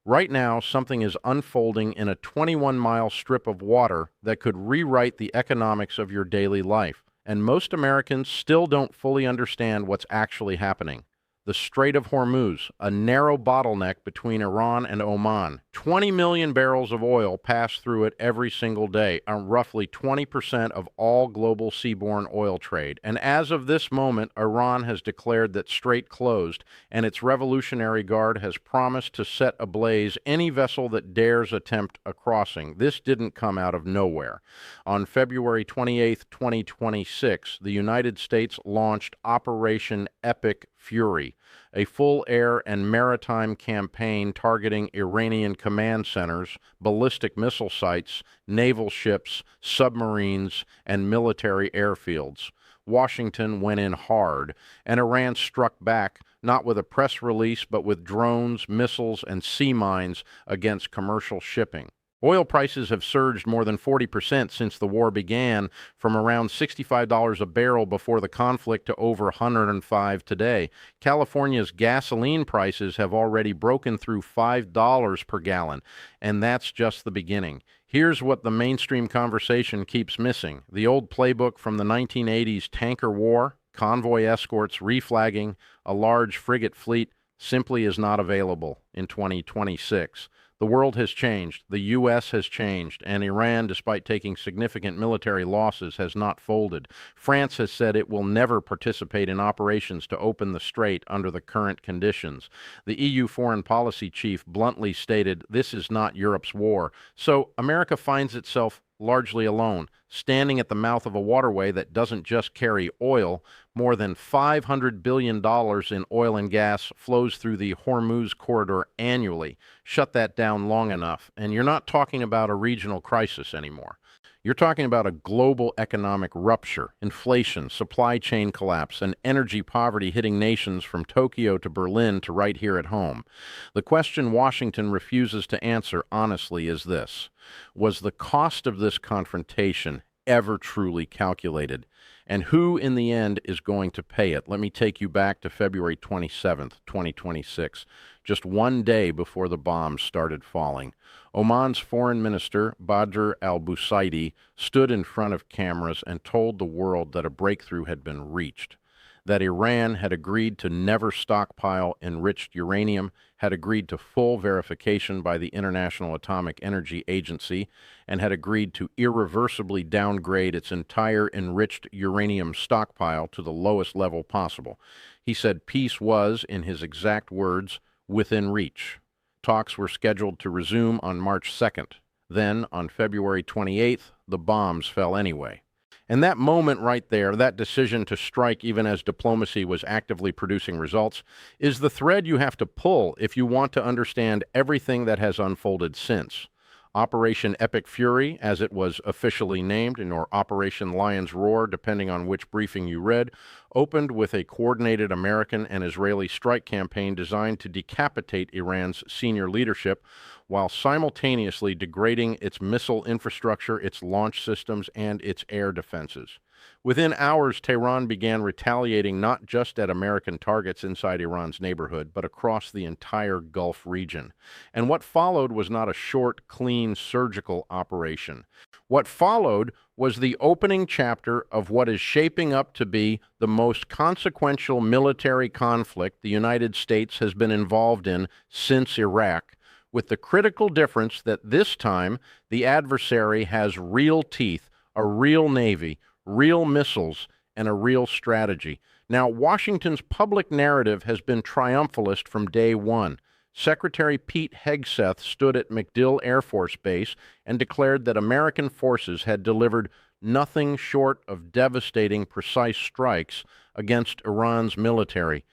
Right now, something is unfolding in a 21-mile strip of water that could rewrite the economics of your daily life, and most Americans still don't fully understand what's actually happening. The Strait of Hormuz, a narrow bottleneck between Iran and Oman. 20 million barrels of oil pass through it every single day, roughly 20% of all global seaborne oil trade. And as of this moment, Iran has declared that strait closed, and its Revolutionary Guard has promised to set ablaze any vessel that dares attempt a crossing. This didn't come out of nowhere. On February 28, 2026, the United States launched Operation Epic Fury, a full air and maritime campaign targeting Iranian command centers, ballistic missile sites, naval ships, submarines, and military airfields. Washington went in hard, and Iran struck back, not with a press release, but with drones, missiles, and sea mines against commercial shipping. Oil prices have surged more than 40% since the war began, from around $65 a barrel before the conflict to over $105 today. California's gasoline prices have already broken through $5 per gallon, and that's just the beginning. Here's what the mainstream conversation keeps missing. The old playbook from the 1980s tanker war, convoy escorts, reflagging, a large frigate fleet simply is not available in 2026. The world has changed, the U.S. has changed, and Iran, despite taking significant military losses, has not folded. France has said it will never participate in operations to open the strait under the current conditions. The EU foreign policy chief bluntly stated, "This is not Europe's war." So America finds itself largely alone, standing at the mouth of a waterway that doesn't just carry oil. More than $500 billion in oil and gas flows through the Hormuz corridor annually. Shut that down long enough, and you're not talking about a regional crisis anymore. You're talking about a global economic rupture, inflation, supply chain collapse, and energy poverty hitting nations from Tokyo to Berlin to right here at home. The question Washington refuses to answer honestly is this: was the cost of this confrontation ever truly calculated? And who, in the end, is going to pay it? Let me take you back to February 27th, 2026, just one day before the bombs started falling. Oman's foreign minister, Badr al-Busaidi, stood in front of cameras and told the world that a breakthrough had been reached, that Iran had agreed to never stockpile enriched uranium, had agreed to full verification by the International Atomic Energy Agency, and had agreed to irreversibly downgrade its entire enriched uranium stockpile to the lowest level possible. He said peace was, in his exact words, within reach. Talks were scheduled to resume on March 2nd. Then, on February 28th, the bombs fell anyway. And that moment right there, that decision to strike even as diplomacy was actively producing results, is the thread you have to pull if you want to understand everything that has unfolded since. Operation Epic Fury, as it was officially named, or Operation Lion's Roar, depending on which briefing you read, opened with a coordinated American and Israeli strike campaign designed to decapitate Iran's senior leadership while simultaneously degrading its missile infrastructure, its launch systems, and its air defenses. Within hours, Tehran began retaliating not just at American targets inside Iran's neighborhood, but across the entire Gulf region. And what followed was not a short, clean, surgical operation. What followed was the opening chapter of what is shaping up to be the most consequential military conflict the United States has been involved in since Iraq, with the critical difference that this time the adversary has real teeth, a real navy, real missiles, and a real strategy. Now, Washington's public narrative has been triumphalist from day one. Secretary Pete Hegseth stood at MacDill Air Force Base and declared that American forces had delivered nothing short of devastating precise strikes against Iran's military.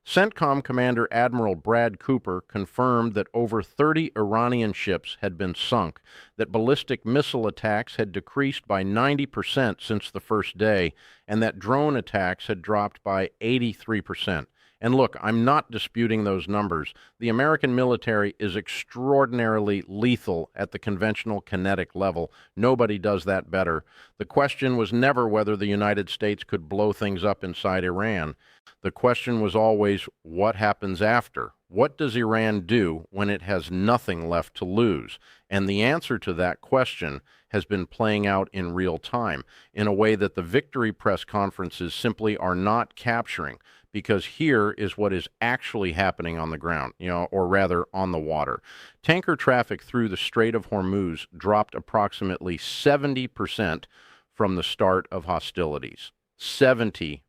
CENTCOM Commander Admiral Brad Cooper confirmed that over 30 Iranian ships had been sunk, that ballistic missile attacks had decreased by 90% since the first day, and that drone attacks had dropped by 83%. And look, I'm not disputing those numbers. The American military is extraordinarily lethal at the conventional kinetic level. Nobody does that better. The question was never whether the United States could blow things up inside Iran. The question was always, what happens after? What does Iran do when it has nothing left to lose? And the answer to that question has been playing out in real time in a way that the victory press conferences simply are not capturing, because here is what is actually happening on the ground, or rather on the water. Tanker traffic through the Strait of Hormuz dropped approximately 70% from the start of hostilities. 70%.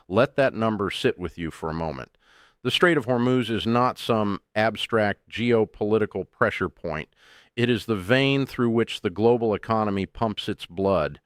Let that number sit with you for a moment. The Strait of Hormuz is not some abstract geopolitical pressure point. It is the vein through which the global economy pumps its blood.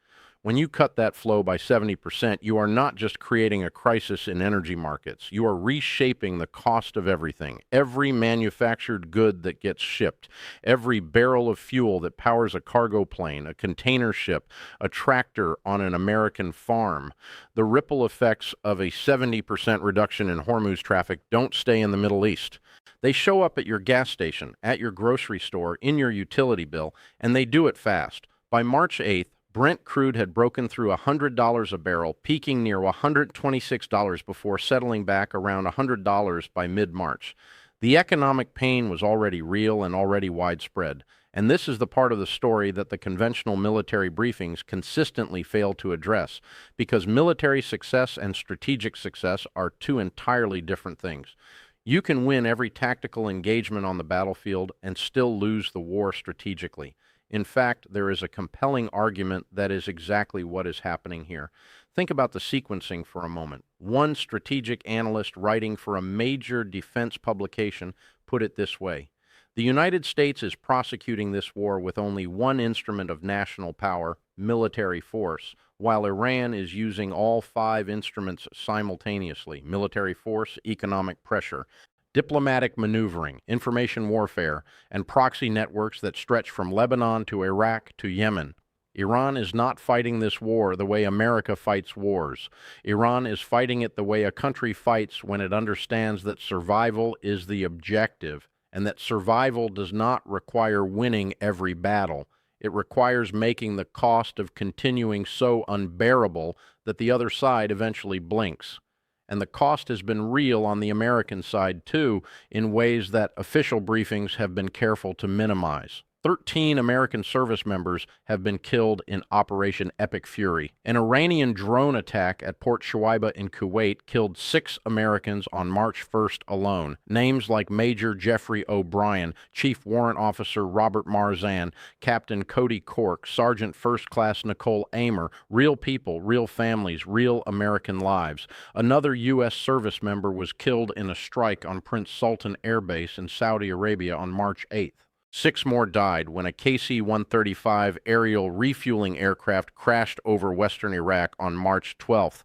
When you cut that flow by 70%, you are not just creating a crisis in energy markets. You are reshaping the cost of everything. Every manufactured good that gets shipped, every barrel of fuel that powers a cargo plane, a container ship, a tractor on an American farm. The ripple effects of a 70% reduction in Hormuz traffic don't stay in the Middle East. They show up at your gas station, at your grocery store, in your utility bill, and they do it fast. By March 8th, Brent crude had broken through $100 a barrel, peaking near $126 before settling back around $100 by mid-March. The economic pain was already real and already widespread, and this is the part of the story that the conventional military briefings consistently fail to address, because military success and strategic success are two entirely different things. You can win every tactical engagement on the battlefield and still lose the war strategically. In fact, there is a compelling argument that is exactly what is happening here. Think about the sequencing for a moment. One strategic analyst writing for a major defense publication put it this way: the United States is prosecuting this war with only one instrument of national power, military force, while Iran is using all five instruments simultaneously: military force, economic pressure, diplomatic maneuvering, information warfare, and proxy networks that stretch from Lebanon to Iraq to Yemen. Iran is not fighting this war the way America fights wars. Iran is fighting it the way a country fights when it understands that survival is the objective, and that survival does not require winning every battle. It requires making the cost of continuing so unbearable that the other side eventually blinks. And the cost has been real on the American side, too, in ways that official briefings have been careful to minimize. 13 American service members have been killed in Operation Epic Fury. An Iranian drone attack at Port Shuaiba in Kuwait killed 6 Americans on March 1st alone. Names like Major Jeffrey O'Brien, Chief Warrant Officer Robert Marzan, Captain Cody Cork, Sergeant First Class Nicole Amer. Real people, real families, real American lives. Another U.S. service member was killed in a strike on Prince Sultan Air Base in Saudi Arabia on March 8th. 6 more died when a KC-135 aerial refueling aircraft crashed over western Iraq on March 12th.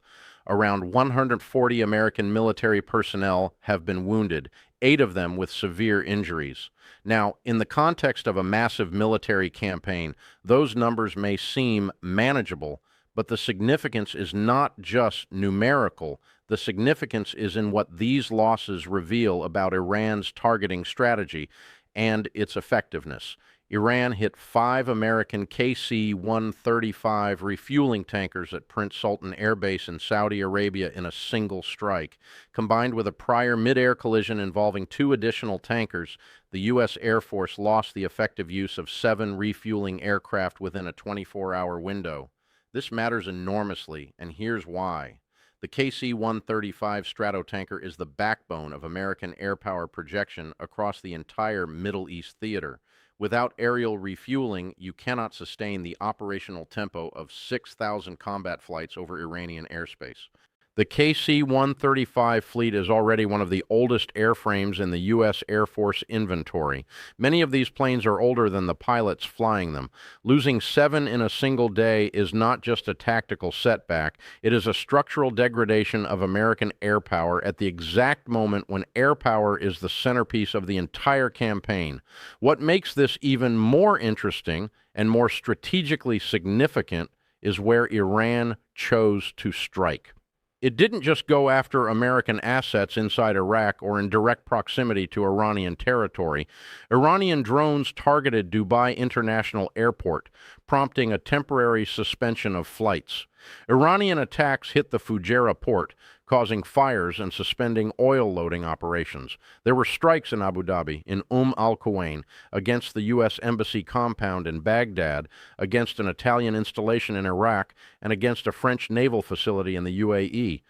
Around 140 American military personnel have been wounded, 8 of them with severe injuries. Now, in the context of a massive military campaign, those numbers may seem manageable, but the significance is not just numerical. The significance is in what these losses reveal about Iran's targeting strategy and its effectiveness. Iran hit 5 American KC-135 refueling tankers at Prince Sultan Air Base in Saudi Arabia in a single strike. Combined with a prior mid-air collision involving 2 additional tankers, the U.S. Air Force lost the effective use of 7 refueling aircraft within a 24-hour window. This matters enormously, and here's why. The KC-135 Stratotanker is the backbone of American air power projection across the entire Middle East theater. Without aerial refueling, you cannot sustain the operational tempo of 6,000 combat flights over Iranian airspace. The KC-135 fleet is already one of the oldest airframes in the U.S. Air Force inventory. Many of these planes are older than the pilots flying them. Losing 7 in a single day is not just a tactical setback. It is a structural degradation of American air power at the exact moment when air power is the centerpiece of the entire campaign. What makes this even more interesting and more strategically significant is where Iran chose to strike. It didn't just go after American assets inside Iraq or in direct proximity to Iranian territory. Iranian drones targeted Dubai International Airport, prompting a temporary suspension of flights. Iranian attacks hit the Fujairah port, causing fires and suspending oil loading operations. There were strikes in Abu Dhabi, in al-Quwain, against the U.S. Embassy compound in Baghdad, against an Italian installation in Iraq, and against a French naval facility in the UAE.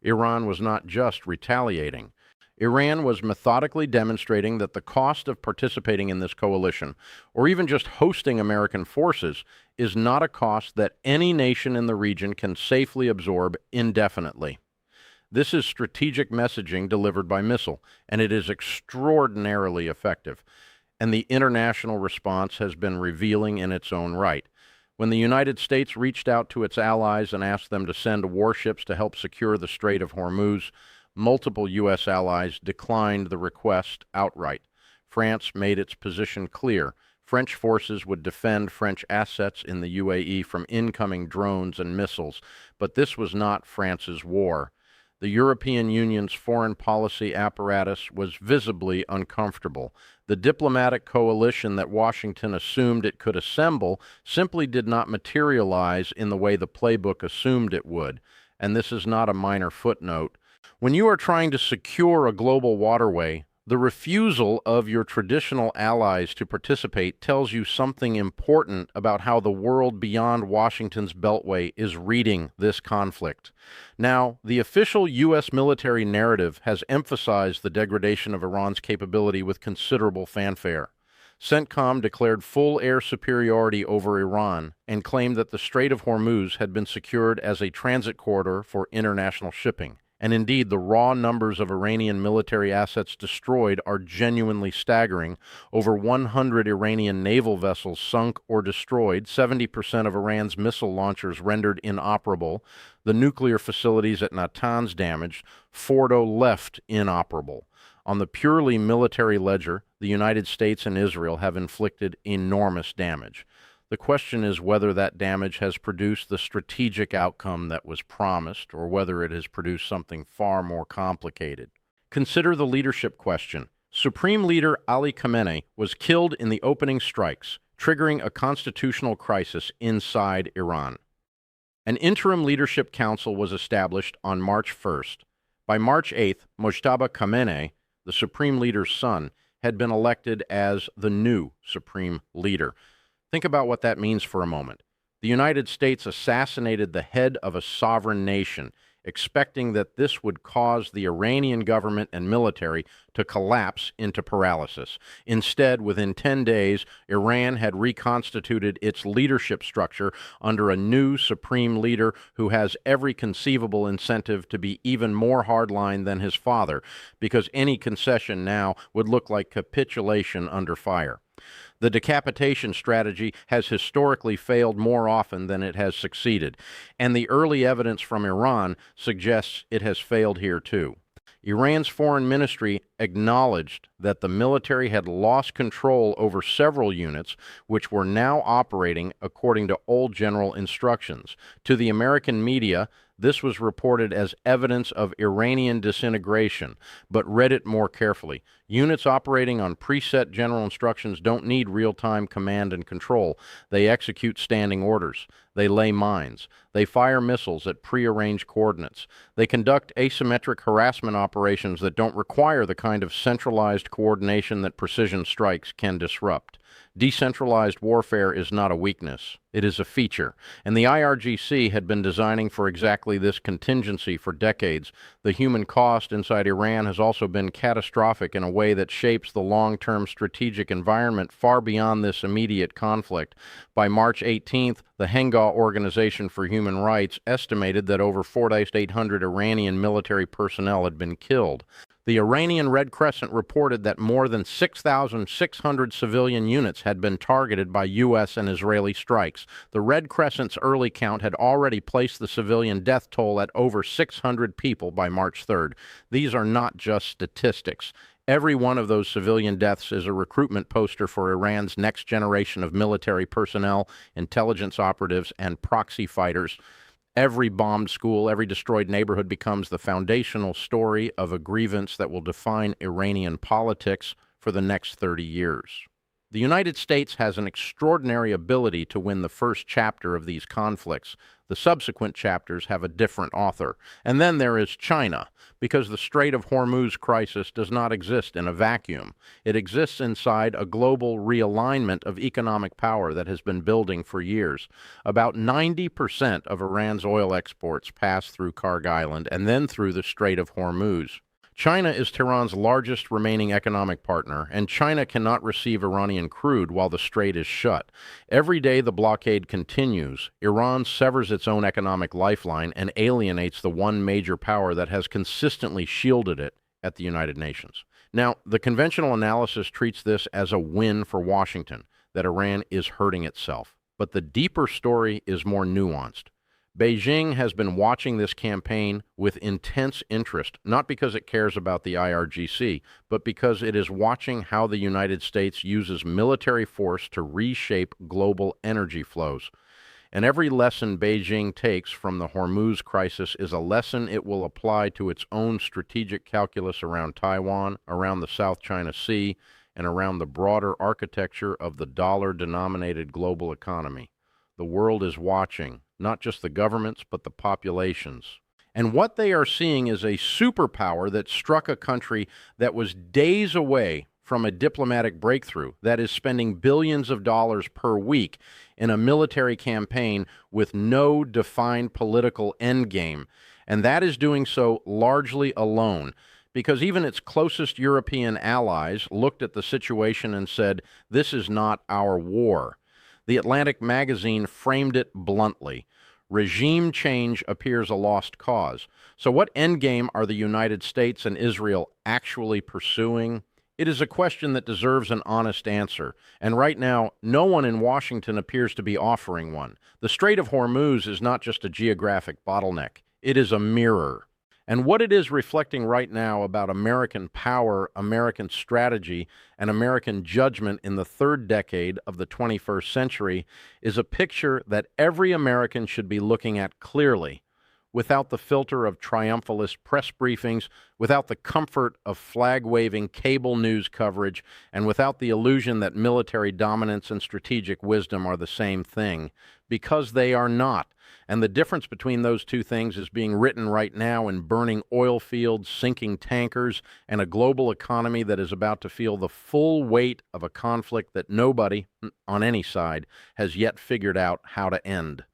Iran was not just retaliating. Iran was methodically demonstrating that the cost of participating in this coalition, or even just hosting American forces, is not a cost that any nation in the region can safely absorb indefinitely. This is strategic messaging delivered by missile, and it is extraordinarily effective. And the international response has been revealing in its own right. When the United States reached out to its allies and asked them to send warships to help secure the Strait of Hormuz, multiple U.S. allies declined the request outright. France made its position clear. French forces would defend French assets in the UAE from incoming drones and missiles, but this was not France's war. The European Union's foreign policy apparatus was visibly uncomfortable. The diplomatic coalition that Washington assumed it could assemble simply did not materialize in the way the playbook assumed it would. And this is not a minor footnote. When you are trying to secure a global waterway, the refusal of your traditional allies to participate tells you something important about how the world beyond Washington's beltway is reading this conflict. Now, the official U.S. military narrative has emphasized the degradation of Iran's capability with considerable fanfare. CENTCOM declared full air superiority over Iran and claimed that the Strait of Hormuz had been secured as a transit corridor for international shipping. And indeed, the raw numbers of Iranian military assets destroyed are genuinely staggering. Over 100 Iranian naval vessels sunk or destroyed, 70% of Iran's missile launchers rendered inoperable, the nuclear facilities at Natanz damaged, Fordo left inoperable. On the purely military ledger, the United States and Israel have inflicted enormous damage. The question is whether that damage has produced the strategic outcome that was promised, or whether it has produced something far more complicated. Consider the leadership question. Supreme Leader Ali Khamenei was killed in the opening strikes, triggering a constitutional crisis inside Iran. An interim leadership council was established on March 1st. By March 8th, Mojtaba Khamenei, the Supreme Leader's son, had been elected as the new Supreme Leader. Think about what that means for a moment. The United States assassinated the head of a sovereign nation, expecting that this would cause the Iranian government and military to collapse into paralysis. Instead, within 10 days, Iran had reconstituted its leadership structure under a new supreme leader who has every conceivable incentive to be even more hardline than his father, because any concession now would look like capitulation under fire. The decapitation strategy has historically failed more often than it has succeeded, and the early evidence from Iran suggests it has failed here too. Iran's foreign ministry acknowledged that the military had lost control over several units, which were now operating according to old general instructions. To the American media, this was reported as evidence of Iranian disintegration, but read it more carefully. Units operating on preset general instructions don't need real-time command and control. They execute standing orders. They lay mines. They fire missiles at prearranged coordinates. They conduct asymmetric harassment operations that don't require the kind of centralized coordination that precision strikes can disrupt. Decentralized warfare is not a weakness. It is a feature. And the IRGC had been designing for exactly this contingency for decades. The human cost inside Iran has also been catastrophic in a way that shapes the long-term strategic environment far beyond this immediate conflict. By March 18th, the Henga Organization for Human Rights estimated that over 4,800 Iranian military personnel had been killed. The Iranian Red Crescent reported that more than 6,600 civilian units had been targeted by U.S. and Israeli strikes. The Red Crescent's early count had already placed the civilian death toll at over 600 people by March 3rd. These are not just statistics. Every one of those civilian deaths is a recruitment poster for Iran's next generation of military personnel, intelligence operatives, and proxy fighters. Every bombed school, every destroyed neighborhood becomes the foundational story of a grievance that will define Iranian politics for the next 30 years. The United States has an extraordinary ability to win the first chapter of these conflicts. The subsequent chapters have a different author. And then there is China, because the Strait of Hormuz crisis does not exist in a vacuum. It exists inside a global realignment of economic power that has been building for years. About 90% of Iran's oil exports pass through Karg Island and then through the Strait of Hormuz. China is Tehran's largest remaining economic partner, and China cannot receive Iranian crude while the strait is shut. Every day the blockade continues, Iran severs its own economic lifeline and alienates the one major power that has consistently shielded it at the United Nations. Now, the conventional analysis treats this as a win for Washington, that Iran is hurting itself. But the deeper story is more nuanced. Beijing has been watching this campaign with intense interest, not because it cares about the IRGC, but because it is watching how the United States uses military force to reshape global energy flows. And every lesson Beijing takes from the Hormuz crisis is a lesson it will apply to its own strategic calculus around Taiwan, around the South China Sea, and around the broader architecture of the dollar-denominated global economy. The world is watching, not just the governments, but the populations. And what they are seeing is a superpower that struck a country that was days away from a diplomatic breakthrough, that is spending billions of dollars per week in a military campaign with no defined political endgame. And that is doing so largely alone, because even its closest European allies looked at the situation and said, "This is not our war." The Atlantic magazine framed it bluntly. Regime change appears a lost cause. So what endgame are the United States and Israel actually pursuing? It is a question that deserves an honest answer. And right now, no one in Washington appears to be offering one. The Strait of Hormuz is not just a geographic bottleneck. It is a mirror. And what it is reflecting right now about American power, American strategy, and American judgment in the third decade of the 21st century is a picture that every American should be looking at clearly, without the filter of triumphalist press briefings, without the comfort of flag-waving cable news coverage, and without the illusion that military dominance and strategic wisdom are the same thing, because they are not. And the difference between those two things is being written right now in burning oil fields, sinking tankers, and a global economy that is about to feel the full weight of a conflict that nobody, on any side, has yet figured out how to end.